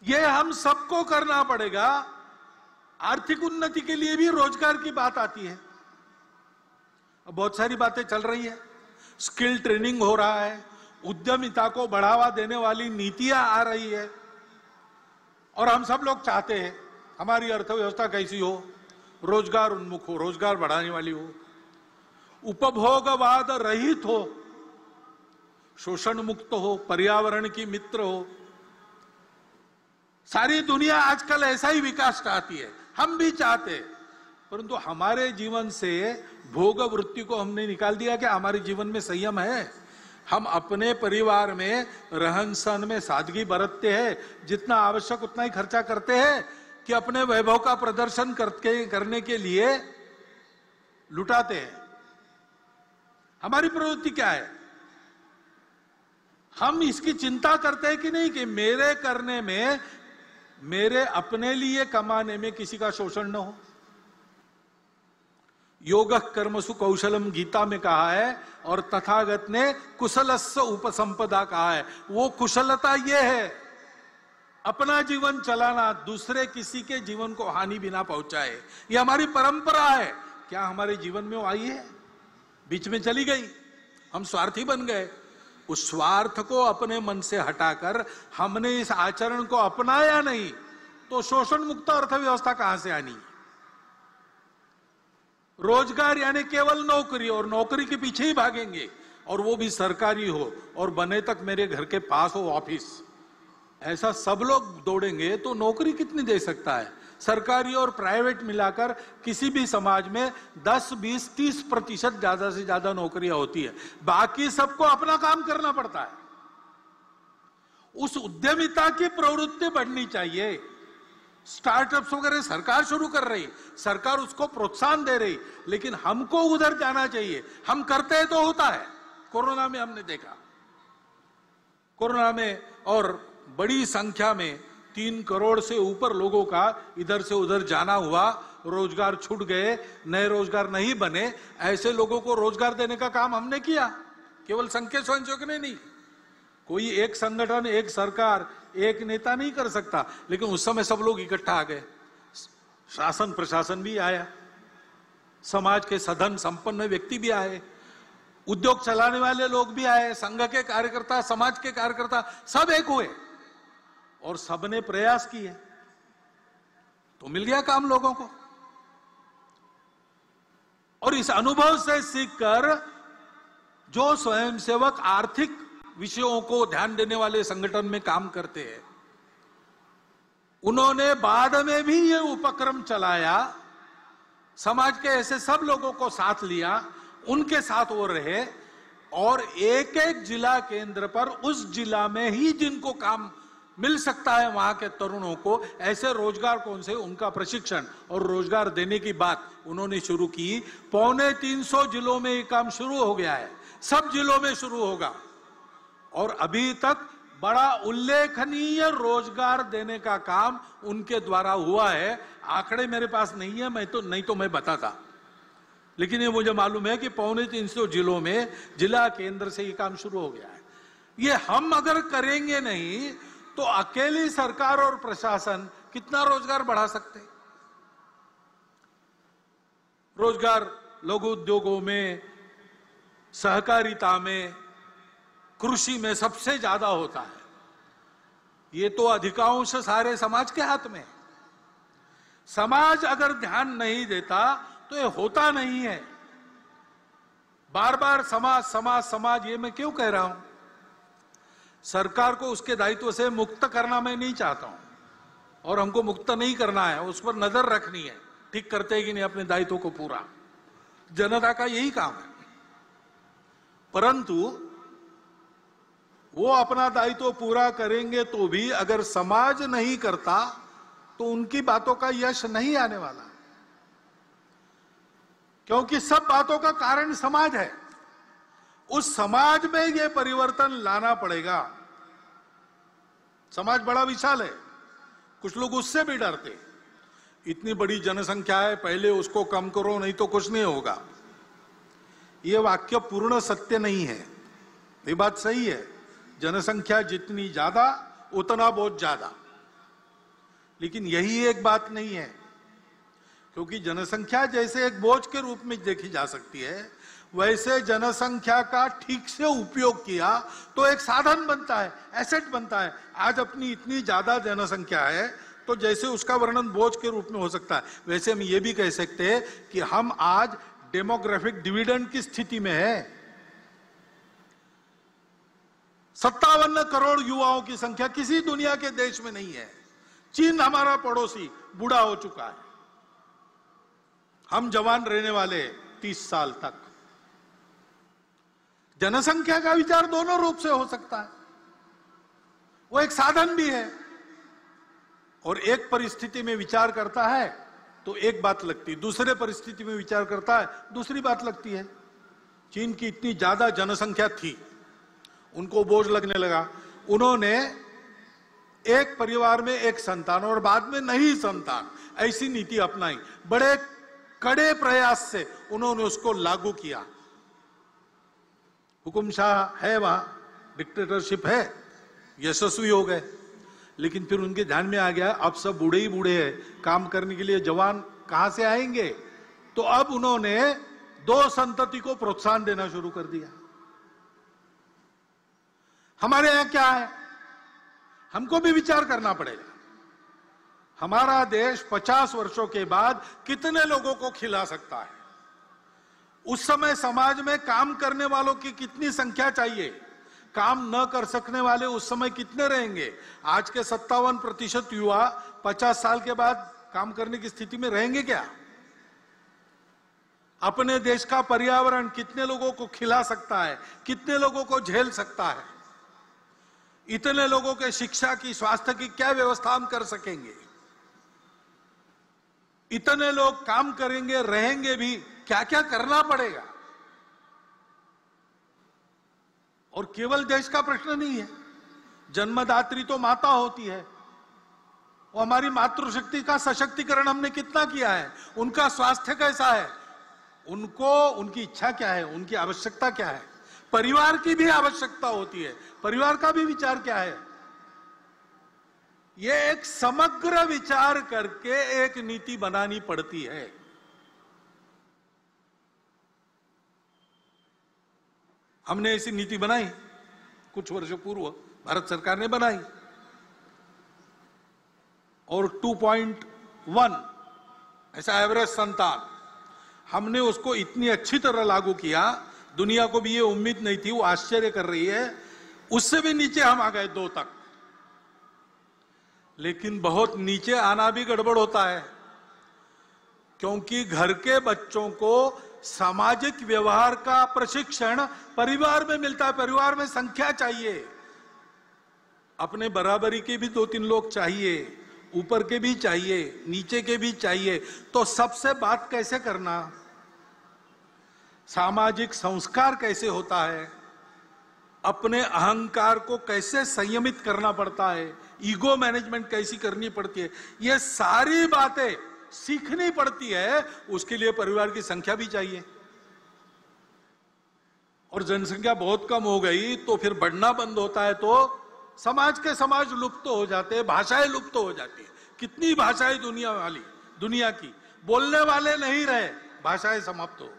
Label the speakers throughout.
Speaker 1: ये हम सबको करना पड़ेगा। आर्थिक उन्नति के लिए भी रोजगार की बात आती है। अब बहुत सारी बातें चल रही है, स्किल ट्रेनिंग हो रहा है, उद्यमिता को बढ़ावा देने वाली नीतियां आ रही है, और हम सब लोग चाहते हैं हमारी अर्थव्यवस्था कैसी हो, रोजगार उन्मुख हो, रोजगार बढ़ाने वाली हो, उपभोगवाद रहित हो, शोषण मुक्त हो, पर्यावरण की मित्र हो। सारी दुनिया आजकल ऐसा ही विकास चाहती है, हम भी चाहते हैं, परंतु हमारे जीवन से भोग वृत्ति को हमने निकाल दिया। क्या हमारे जीवन में संयम है? हम अपने परिवार में रहन सहन में सादगी बरतते हैं, जितना आवश्यक उतना ही खर्चा करते हैं, कि अपने वैभव का प्रदर्शन करने के लिए लुटाते हैं? हमारी प्रवृत्ति क्या है? हम इसकी चिंता करते हैं कि नहीं कि मेरे करने में, मेरे अपने लिए कमाने में किसी का शोषण न हो। योगः कर्मसु कौशलम गीता में कहा है, और तथागत ने कुशलस्य उपसंपदा कहा है। वो कुशलता ये है, अपना जीवन चलाना, दूसरे किसी के जीवन को हानि बिना पहुंचाए। ये हमारी परंपरा है। क्या हमारे जीवन में वो आई है? बीच में चली गई, हम स्वार्थी बन गए। उस स्वार्थ को अपने मन से हटाकर हमने इस आचरण को अपनाया नहीं, तो शोषण मुक्त अर्थव्यवस्था कहां से आनी? रोजगार यानी केवल नौकरी, और नौकरी के पीछे ही भागेंगे, और वो भी सरकारी हो, और बने तक मेरे घर के पास हो ऑफिस। ऐसा सब लोग दौड़ेंगे तो नौकरी कितनी दे सकता है? सरकारी और प्राइवेट मिलाकर किसी भी समाज में 10, 20, 30% ज्यादा से ज्यादा नौकरियां होती है। बाकी सबको अपना काम करना पड़ता है। उस उद्यमिता की प्रवृत्ति बढ़नी चाहिए। स्टार्टअप्स वगैरह सरकार शुरू कर रही, सरकार उसको प्रोत्साहन दे रही, लेकिन हमको उधर जाना चाहिए। हम करते हैं तो होता है। कोरोना में हमने देखा, कोरोना में और बड़ी संख्या में 3 करोड़ से ऊपर लोगों का इधर से उधर जाना हुआ, रोजगार छूट गए, नए रोजगार नहीं बने। ऐसे लोगों को रोजगार देने का काम हमने किया, केवल संघ के स्वयंसेवक ने नहीं। कोई एक संगठन, एक सरकार, एक नेता नहीं कर सकता, लेकिन उस समय सब लोग इकट्ठा आ गए। शासन प्रशासन भी आया, समाज के सधन संपन्न व्यक्ति भी आए, उद्योग चलाने वाले लोग भी आए, संघ के कार्यकर्ता, समाज के कार्यकर्ता, सब एक हुए और सबने प्रयास किए, तो मिल गया काम लोगों को। और इस अनुभव से सीखकर जो स्वयंसेवक आर्थिक विषयों को ध्यान देने वाले संगठन में काम करते हैं, उन्होंने बाद में भी ये उपक्रम चलाया, समाज के ऐसे सब लोगों को साथ लिया, उनके साथ वो रहे, और एक एक जिला केंद्र पर उस जिला में ही जिनको काम मिल सकता है वहां के तरुणों को ऐसे रोजगार कौन से, उनका प्रशिक्षण और रोजगार देने की बात उन्होंने शुरू की। 350 जिलों में ये काम शुरू हो गया है, सब जिलों में शुरू होगा, और अभी तक बड़ा उल्लेखनीय रोजगार देने का काम उनके द्वारा हुआ है। आंकड़े मेरे पास नहीं है, नहीं तो मैं बताता, लेकिन ये मुझे मालूम है कि 350 जिलों में जिला केंद्र से ये काम शुरू हो गया है। ये हम अगर करेंगे नहीं तो अकेली सरकार और प्रशासन कितना रोजगार बढ़ा सकते? रोजगार लघु उद्योगों में, सहकारिता में, कृषि में सबसे ज्यादा होता है। ये तो अधिकांश सारे समाज के हाथ में। समाज अगर ध्यान नहीं देता तो ये होता नहीं है। बार बार समाज समाज समाज, ये मैं क्यों कह रहा हूं? सरकार को उसके दायित्व से मुक्त करना मैं नहीं चाहता हूं, और हमको मुक्त नहीं करना है, उस पर नजर रखनी है, ठीक करते हैं कि नहीं अपने दायित्व को पूरा। जनता का यही काम है। परंतु वो अपना दायित्व पूरा करेंगे तो भी अगर समाज नहीं करता तो उनकी बातों का यश नहीं आने वाला, क्योंकि सब बातों का कारण समाज है। उस समाज में ये परिवर्तन लाना पड़ेगा। समाज बड़ा विशाल है, कुछ लोग उससे भी डरते, इतनी बड़ी जनसंख्या है, पहले उसको कम करो नहीं तो कुछ नहीं होगा। यह वाक्य पूर्ण सत्य नहीं है। ये बात सही है, जनसंख्या जितनी ज्यादा उतना बहुत ज्यादा, लेकिन यही एक बात नहीं है, क्योंकि जनसंख्या जैसे एक बोझ के रूप में देखी जा सकती है, वैसे जनसंख्या का ठीक से उपयोग किया तो एक साधन बनता है, एसेट बनता है। आज अपनी इतनी ज्यादा जनसंख्या है तो जैसे उसका वर्णन बोझ के रूप में हो सकता है, वैसे हम ये भी कह सकते हैं कि हम आज डेमोग्राफिक डिविडेंड की स्थिति में है। 57 करोड़ युवाओं की संख्या किसी दुनिया के देश में नहीं है। चीन हमारा पड़ोसी बूढ़ा हो चुका है, हम जवान रहने वाले 30 साल तक। जनसंख्या का विचार दोनों रूप से हो सकता है, वो एक साधन भी है और एक परिस्थिति में विचार करता है तो एक बात लगती है, दूसरे परिस्थिति में विचार करता है दूसरी बात लगती है। चीन की इतनी ज्यादा जनसंख्या थी, उनको बोझ लगने लगा, उन्होंने एक परिवार में एक संतान और बाद में नहीं संतान, ऐसी नीति अपनाई। बड़े कड़े प्रयास से उन्होंने उसको लागू किया। हुकुमशाह है वहां, डिक्टेटरशिप है, यशस्वी हो गए। लेकिन फिर उनके ध्यान में आ गया अब सब बूढ़े ही बूढ़े हैं, काम करने के लिए जवान कहां से आएंगे। तो अब उन्होंने 2 संतति को प्रोत्साहन देना शुरू कर दिया। हमारे यहां क्या है, हमको भी विचार करना पड़ेगा। हमारा देश 50 वर्षों के बाद कितने लोगों को खिला सकता है। उस समय समाज में काम करने वालों की कितनी संख्या चाहिए, काम न कर सकने वाले उस समय कितने रहेंगे। आज के 57% युवा 50 साल के बाद काम करने की स्थिति में रहेंगे क्या। अपने देश का पर्यावरण कितने लोगों को खिला सकता है, कितने लोगों को झेल सकता है। इतने लोगों के शिक्षा की, स्वास्थ्य की क्या व्यवस्था हम कर सकेंगे। इतने लोग काम करेंगे, रहेंगे भी, क्या क्या करना पड़ेगा। और केवल देश का प्रश्न नहीं है, जन्मदात्री तो माता होती है, वो हमारी मातृशक्ति का सशक्तिकरण हमने कितना किया है, उनका स्वास्थ्य कैसा है, उनको उनकी इच्छा क्या है, उनकी आवश्यकता क्या है। परिवार की भी आवश्यकता होती है, परिवार का भी विचार क्या है। ये एक समग्र विचार करके एक नीति बनानी पड़ती है। हमने ऐसी नीति बनाई कुछ वर्षों पूर्व, भारत सरकार ने बनाई, और 2.1 ऐसा एवरेज संतान, हमने उसको इतनी अच्छी तरह लागू किया, दुनिया को भी ये उम्मीद नहीं थी, वो आश्चर्य कर रही है। उससे भी नीचे हम आ गए 2 तक। लेकिन बहुत नीचे आना भी गड़बड़ होता है, क्योंकि घर के बच्चों को सामाजिक व्यवहार का प्रशिक्षण परिवार में मिलता है। परिवार में संख्या चाहिए, अपने बराबरी के भी 2-3 लोग चाहिए, ऊपर के भी चाहिए, नीचे के भी चाहिए। तो सबसे बात कैसे करना, सामाजिक संस्कार कैसे होता है, अपने अहंकार को कैसे संयमित करना पड़ता है, ईगो मैनेजमेंट कैसी करनी पड़ती है, ये सारी बातें सीखनी पड़ती है। उसके लिए परिवार की संख्या भी चाहिए। और जनसंख्या बहुत कम हो गई तो फिर बढ़ना बंद होता है, तो समाज के समाज लुप्त हो जाते हैं, भाषाएं लुप्त हो जाती है। कितनी भाषाएं दुनिया की, बोलने वाले नहीं रहे, भाषाएं समाप्त हो गई।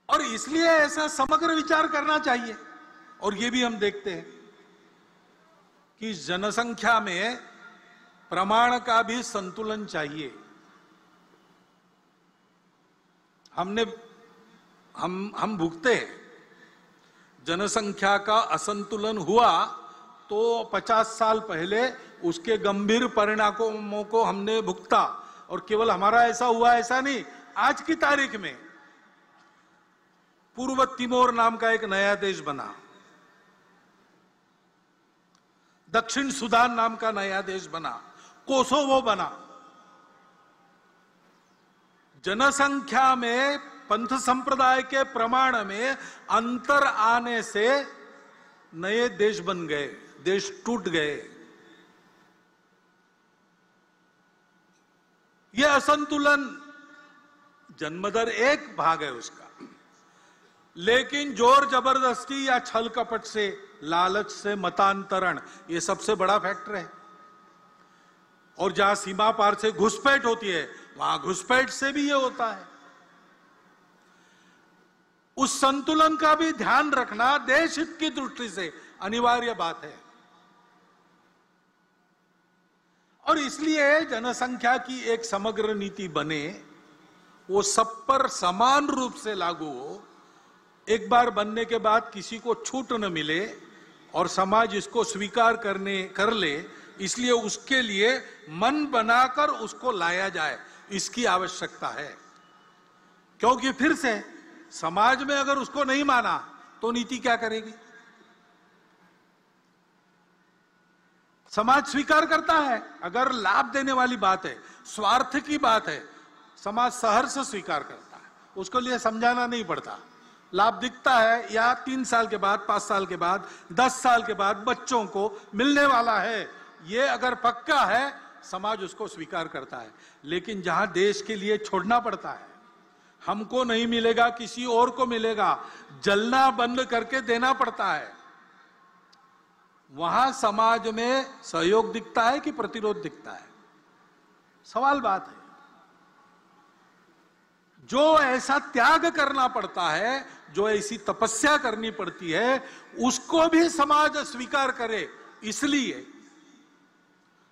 Speaker 1: और इसलिए ऐसा समग्र विचार करना चाहिए। और ये भी हम देखते हैं कि जनसंख्या में प्रमाण का भी संतुलन चाहिए। हम भुगते हैं, जनसंख्या का असंतुलन हुआ तो 50 साल पहले उसके गंभीर परिणामों को हमने भुगता। और केवल हमारा ऐसा हुआ ऐसा नहीं, आज की तारीख में पूर्व तिमोर नाम का एक नया देश बना, दक्षिण सुदान नाम का नया देश बना, कोसोवो बना। जनसंख्या में पंथ संप्रदाय के प्रमाण में अंतर आने से नए देश बन गए, देश टूट गए। यह असंतुलन, जन्मदर एक भाग है उसका, लेकिन जोर जबरदस्ती या छल कपट से, लालच से मतांतरण, ये सबसे बड़ा फैक्टर है। और जहां सीमा पार से घुसपैठ होती है, वहां घुसपैठ से भी ये होता है। उस संतुलन का भी ध्यान रखना देश हित की दृष्टि से अनिवार्य बात है। और इसलिए जनसंख्या की एक समग्र नीति बने, वो सब पर समान रूप से लागू हो, एक बार बनने के बाद किसी को छूट न मिले और समाज इसको स्वीकार कर ले, इसलिए उसके लिए मन बनाकर उसको लाया जाए, इसकी आवश्यकता है। क्योंकि फिर से समाज में अगर उसको नहीं माना तो नीति क्या करेगी? समाज स्वीकार करता है, अगर लाभ देने वाली बात है, स्वार्थ की बात है, समाज सहर्ष स्वीकार करता है, उसको लिए समझाना नहीं पड़ता। लाभ दिखता है या 3 साल के बाद, 5 साल के बाद, 10 साल के बाद बच्चों को मिलने वाला है, ये अगर पक्का है, समाज उसको स्वीकार करता है। लेकिन जहां देश के लिए छोड़ना पड़ता है, हमको नहीं मिलेगा किसी और को मिलेगा, जलना बंद करके देना पड़ता है, वहां समाज में सहयोग दिखता है कि प्रतिरोध दिखता है? सवाल बात है। जो ऐसा त्याग करना पड़ता है, जो ऐसी तपस्या करनी पड़ती है, उसको भी समाज स्वीकार करे। इसलिए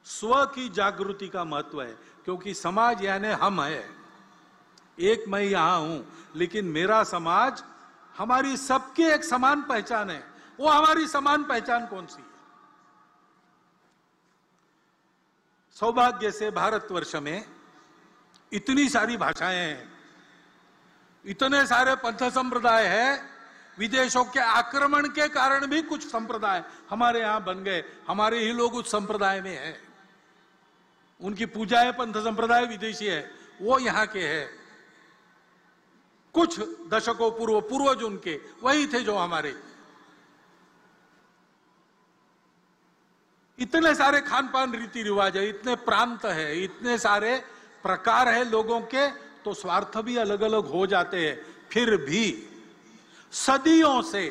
Speaker 1: स्व की जागृति का महत्व है, क्योंकि समाज यानी हम है। एक मैं यहां हूं, लेकिन मेरा समाज, हमारी सबकी एक समान पहचान है। वो हमारी समान पहचान कौन सी है? सौभाग्य से भारतवर्ष में इतनी सारी भाषाएं हैं, इतने सारे पंथ संप्रदाय हैं। विदेशों के आक्रमण के कारण भी कुछ संप्रदाय हमारे यहां बन गए, हमारे ही लोग उस संप्रदाय में हैं। उनकी पूजाएं पंथ संप्रदाय विदेशी है, वो यहां के हैं। कुछ दशकों पूर्वज उनके वही थे जो हमारे। इतने सारे खान पान रीति रिवाज है, इतने प्रांत है, इतने सारे प्रकार है लोगों के, तो स्वार्थ भी अलग अलग हो जाते हैं। फिर भी सदियों से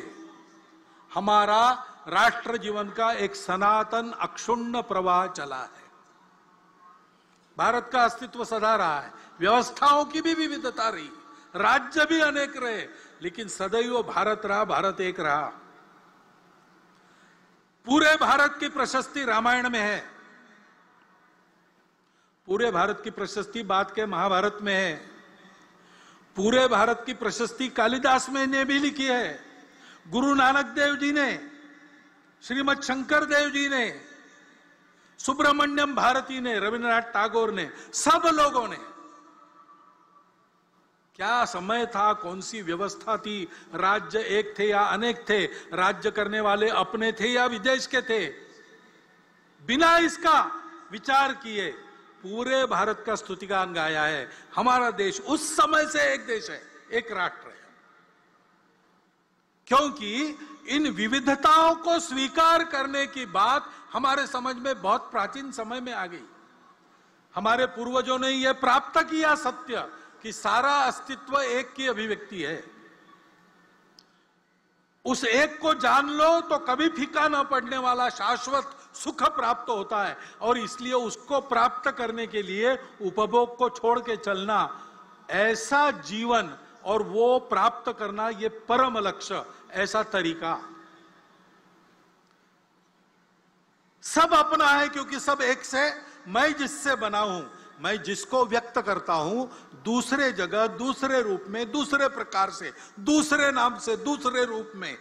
Speaker 1: हमारा राष्ट्र जीवन का एक सनातन अक्षुण्ण प्रवाह चला है। भारत का अस्तित्व सदा रहा है, व्यवस्थाओं की भी विविधता रही, राज्य भी अनेक रहे, लेकिन सदैव भारत रहा, भारत एक रहा। पूरे भारत की प्रशस्ति रामायण में है, पूरे भारत की प्रशस्ति बाद के महाभारत में है, पूरे भारत की प्रशस्ति कालिदास में ने भी लिखी है, गुरु नानक देव जी ने, श्रीमद शंकर देव जी ने, सुब्रमण्यम भारती ने, रविन्द्रनाथ टैगोर ने, सब लोगों ने। क्या समय था, कौन सी व्यवस्था थी, राज्य एक थे या अनेक थे, राज्य करने वाले अपने थे या विदेश के थे, बिना इसका विचार किए पूरे भारत का स्तुतिगान गाया है। हमारा देश उस समय से एक देश है, एक राष्ट्र है, क्योंकि इन विविधताओं को स्वीकार करने की बात हमारे समझ में बहुत प्राचीन समय में आ गई। हमारे पूर्वजों ने यह प्राप्त किया सत्य कि सारा अस्तित्व एक की अभिव्यक्ति है। उस एक को जान लो तो कभी फीका न पड़ने वाला शाश्वत सुख प्राप्त होता है, और इसलिए उसको प्राप्त करने के लिए उपभोग को छोड़ के चलना, ऐसा जीवन और वो प्राप्त करना, ये परम लक्ष्य, ऐसा तरीका सब अपना है। क्योंकि सब एक से, मैं जिससे बना हूं, मैं जिसको व्यक्त करता हूं, दूसरे जगह, दूसरे रूप में, दूसरे प्रकार से, दूसरे नाम से, दूसरे रूप में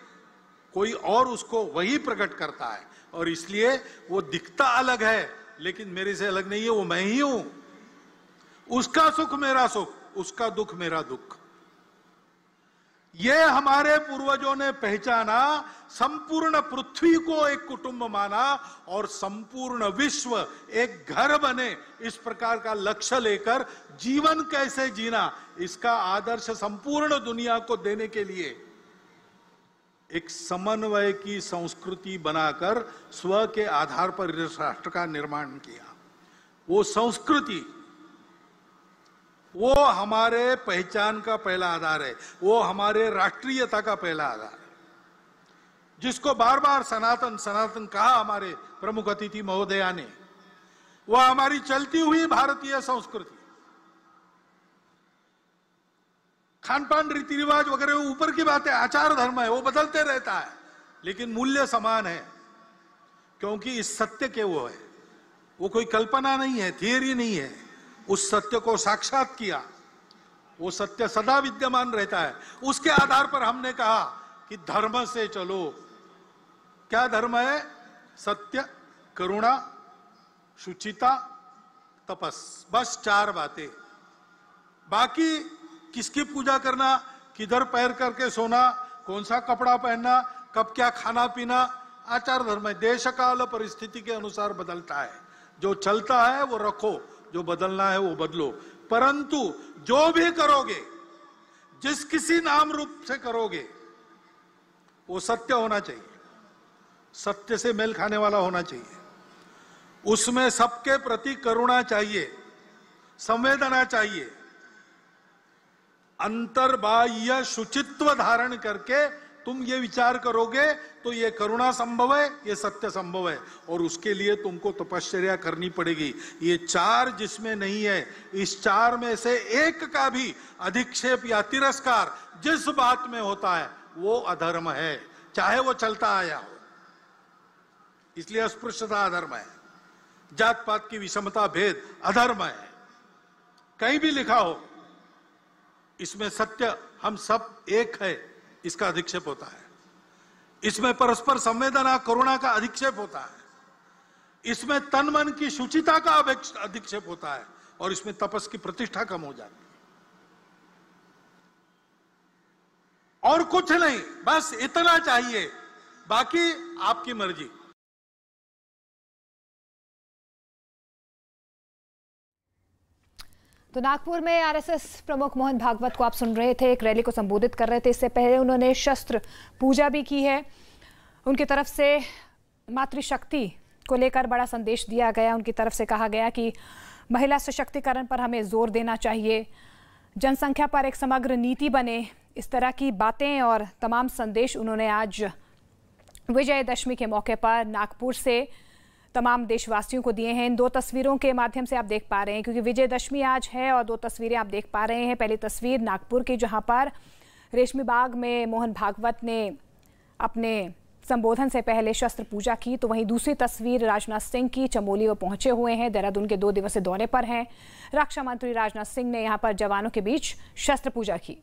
Speaker 1: कोई और उसको वही प्रकट करता है। और इसलिए वो दिखता अलग है, लेकिन मेरे से अलग नहीं है, वो मैं ही हूं। उसका सुख मेरा सुख, उसका दुख मेरा दुख। ये हमारे पूर्वजों ने पहचाना, संपूर्ण पृथ्वी को एक कुटुंब माना और संपूर्ण विश्व एक घर बने, इस प्रकार का लक्ष्य लेकर जीवन कैसे जीना, इसका आदर्श संपूर्ण दुनिया को देने के लिए एक समन्वय की संस्कृति बनाकर स्व के आधार पर राष्ट्र का निर्माण किया। वो संस्कृति वो हमारे पहचान का पहला आधार है, वो हमारे राष्ट्रीयता का पहला आधार है, जिसको बार बार सनातन सनातन कहा हमारे प्रमुख अतिथि महोदया ने। वह हमारी चलती हुई भारतीय संस्कृति, खान पान, रीति रिवाज वगैरह ऊपर की बात है, आचार धर्म है, वो बदलते रहता है, लेकिन मूल्य समान है, क्योंकि इस सत्य के वो है, वो कोई कल्पना नहीं है, थियरी नहीं है, उस सत्य को साक्षात किया, वो सत्य सदा विद्यमान रहता है। उसके आधार पर हमने कहा कि धर्म से चलो। क्या धर्म है? सत्य, करुणा, शुचिता, तपस, बस 4 बातें। बाकी किसकी पूजा करना, किधर पैर करके सोना, कौन सा कपड़ा पहनना, कब क्या खाना पीना, आचार धर्म है, देश काल परिस्थिति के अनुसार बदलता है। जो चलता है वो रखो, जो बदलना है वो बदलो, परंतु जो भी करोगे, जिस किसी नाम रूप से करोगे, वो सत्य होना चाहिए, सत्य से मेल खाने वाला होना चाहिए, उसमें सबके प्रति करुणा चाहिए, संवेदना चाहिए, अंतर्बाह्य शुचित्व धारण करके तुम ये विचार करोगे तो ये करुणा संभव है, ये सत्य संभव है, और उसके लिए तुमको तपश्चर्या करनी पड़ेगी। ये 4 जिसमें नहीं है, इस 4 में से एक का भी अधिक्षेप या तिरस्कार जिस बात में होता है वो अधर्म है, चाहे वो चलता आया हो। इसलिए अस्पृश्यता अधर्म है, जात पात की विषमता भेद अधर्म है। कहीं भी लिखा हो इसमें सत्य हम सब एक है, इसका अधिक्षेप होता है। इसमें परस्पर संवेदना करुणा का अधिक्षेप होता है, इसमें तन मन की शुचिता का अधिक्षेप होता है, और इसमें तपस की प्रतिष्ठा कम हो जाती है। और कुछ नहीं, बस इतना चाहिए, बाकी आपकी मर्जी।
Speaker 2: तो नागपुर में आरएसएस प्रमुख मोहन भागवत को आप सुन रहे थे, एक रैली को संबोधित कर रहे थे। इससे पहले उन्होंने शस्त्र पूजा भी की है। उनकी तरफ से मातृशक्ति को लेकर बड़ा संदेश दिया गया। उनकी तरफ से कहा गया कि महिला सशक्तिकरण पर हमें जोर देना चाहिए, जनसंख्या पर एक समग्र नीति बने, इस तरह की बातें और तमाम संदेश उन्होंने आज विजयदशमी के मौके पर नागपुर से तमाम देशवासियों को दिए हैं। इन 2 तस्वीरों के माध्यम से आप देख पा रहे हैं, क्योंकि विजयदशमी आज है, और 2 तस्वीरें आप देख पा रहे हैं। पहली तस्वीर नागपुर की, जहां पर रेशमी बाग में मोहन भागवत ने अपने संबोधन से पहले शस्त्र पूजा की, तो वहीं दूसरी तस्वीर राजनाथ सिंह की, चमोली वो पहुंचे हुए हैं, देहरादून के 2 दिवसीय दौरे पर हैं। रक्षा मंत्री राजनाथ सिंह ने यहां पर जवानों के बीच शस्त्र पूजा की।